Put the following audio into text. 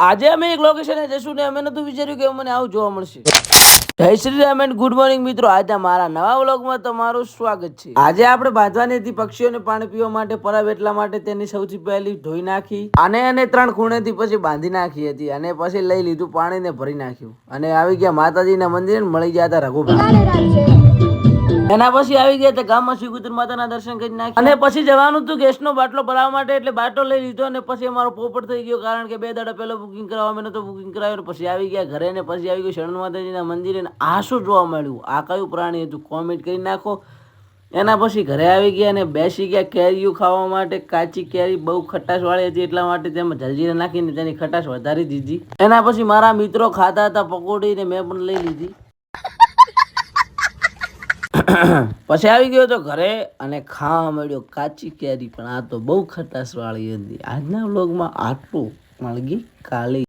આજે અમે એક લોકેશને જશું ને અમે નતું વિચાર્યું કે મને આવું જોવા મળશે. જય Shri Ram and good morning મિત્રો. આજે મારા નવા વ્લોગમાં તમારું સ્વાગત છે. આજે આપણે બાંધવાની હતી પક્ષીઓને પાણી પીવા માટે પરાબ, એટલા માટે તેની સૌથી પહેલી ધોઈ નાખી અને 3 ખૂણેથી પછી બાંધી નાખી હતી અને પછી લઈ લીધું પાણી ને ભરી નાખ્યું અને આવી ગયા માતાજીના મંદિરે. મળી ગયા હતા રઘુભાઈ. એના પછી આવી ગયા ગામમાં શ્રીકુતર માતાના દર્શન કરી નાખ્યા અને પછી જવાનું હતું ગેસનો બાટલો ભરાવવા માટે. એટલે બાટલો લઈ લીધો અને પછી અમારો પોપટ થઈ ગયો, કારણ કે 2 દાડા પહેલા બુકિંગ કરાવવા મેં તો બુકિંગ કરાવ્યું. પછી આવી ગયા ઘરે ને પછી આવી ગયું શરણ માતાજીના મંદિરે. આ શું જોવા મળ્યું, આ કયું પ્રાણી હતું કોમેન્ટ કરી નાખો. એના પછી ઘરે આવી ગયા અને બેસી ગયા કેરીઓ ખાવા માટે. કાચી કેરી બહુ ખટાશ વાળી હતી, એટલા માટે તેમાં જલજીરા નાખીને તેની ખટાશ વધારી દીધી. એના પછી મારા મિત્રો ખાતા હતા પકોડી ને મેં પણ લઈ લીધી. પછી આવી ગયો તો ઘરે અને ખાવા મળ્યો કાચી કેરી, પણ આ તો બહુ ખટાશ વાળી હતી. આજના વ્લોગમાં આટલું. મળગી કાલે.